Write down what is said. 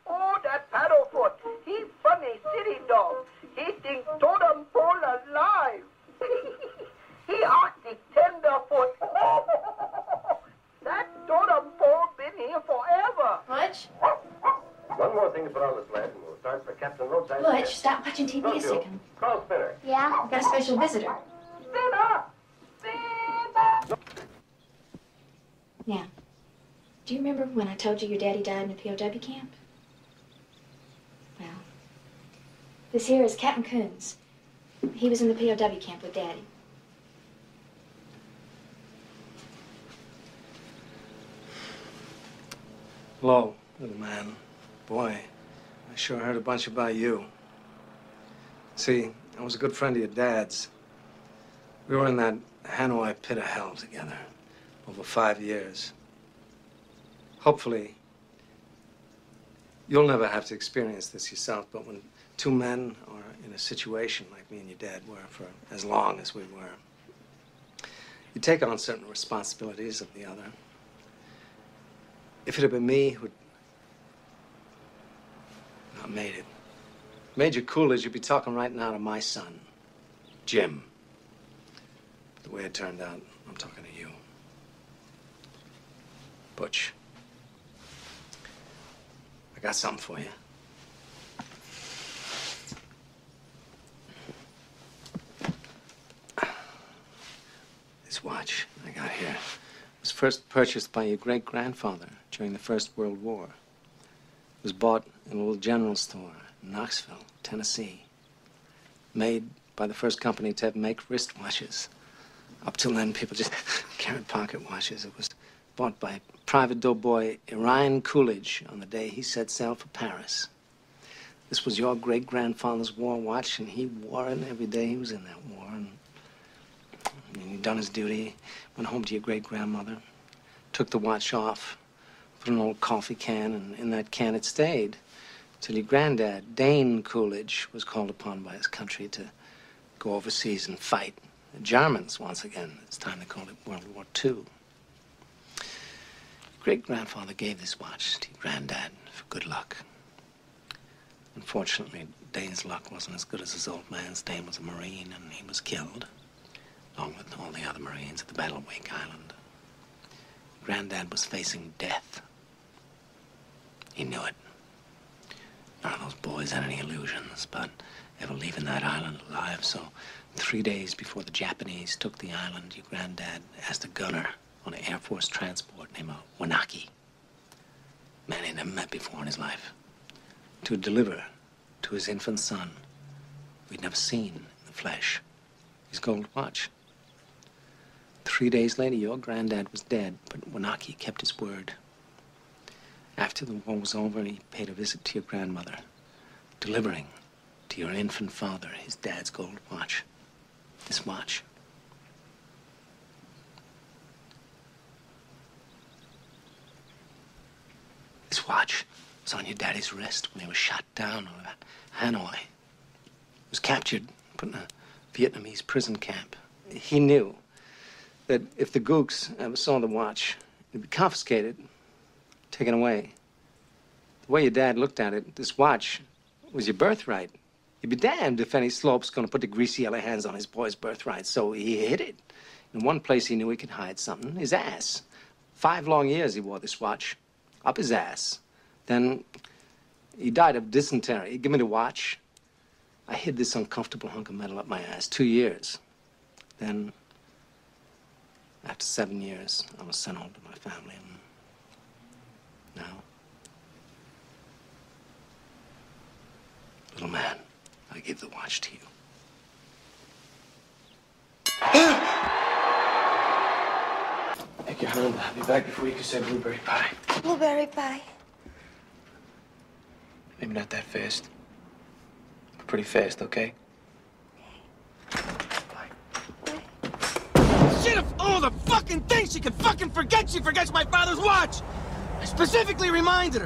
Oh, that paddlefoot. He funny city dog. He think totem pole alive. He Arctic tenderfoot. That totem pole been here forever. Butch? One more thing to put on the sled, and we'll start for Captain Roadside. Butch, stop watching TV a second. Call Spinner. Yeah? I've got a special visitor. Spinner! Spinner! Now, do you remember when I told you your daddy died in a POW camp? Well, this here is Captain Koons. He was in the POW camp with Daddy. Hello, little man. Boy, I sure heard a bunch about you. See, I was a good friend of your dad's. We were in that Hanoi pit of hell together over 5 years. Hopefully, you'll never have to experience this yourself, but when two men are in a situation like me and your dad were for as long as we were, you take on certain responsibilities of the other. If it had been me who'd not made it, Major Coolidge, you'd be talking right now to my son, Jim. But the way it turned out, I'm talking to you. Butch, I got something for you. This watch I got here was first purchased by your great-grandfather during the First World War. It was bought in a little general store in Knoxville, Tennessee. Made by the first company to make wristwatches. Up till then, people just carried pocket watches. It was bought by private doughboy Orion Coolidge on the day he set sail for Paris. This was your great-grandfather's war watch, and he wore it every day he was in that war. And he'd done his duty, went home to your great-grandmother, took the watch off, put an old coffee can, and in that can it stayed till your granddad, Dane Coolidge, was called upon by his country to go overseas and fight the Germans once again. It's time they called it World War II. Your great-grandfather gave this watch to your granddad for good luck. Unfortunately, Dane's luck wasn't as good as his old man's. Dane was a Marine, and he was killed, along with all the other Marines at the Battle of Wake Island. Granddad was facing death. He knew it. None of those boys had any illusions about ever leaving that island alive, so 3 days before the Japanese took the island, your granddad asked a gunner on an Air Force transport named Wanaki, a man he'd never met before in his life, to deliver to his infant son, who he'd never seen in the flesh, his gold watch. 3 days later, your granddad was dead, but Wanaki kept his word. After the war was over, he paid a visit to your grandmother, delivering to your infant father his dad's gold watch. This watch. This watch was on your daddy's wrist when he was shot down over Hanoi. He was captured, put in a Vietnamese prison camp. He knew that if the gooks ever saw the watch, it'd be confiscated, taken away. The way your dad looked at it, this watch was your birthright. You'd be damned if any slope's gonna put the greasy yellow hands on his boy's birthright, so he hid it. In one place he knew he could hide something, his ass. 5 long years he wore this watch, up his ass. Then he died of dysentery. Give me the watch. I hid this uncomfortable hunk of metal up my ass, 2 years. Then, after 7 years, I was sent home to my family. And now, little man, I give the watch to you. Take your hand. I'll be back before you can say blueberry pie. Blueberry pie. Maybe not that fast, but pretty fast, okay? Shit, of all the fucking things she can fucking forget, she forgets my father's watch! I specifically reminded her.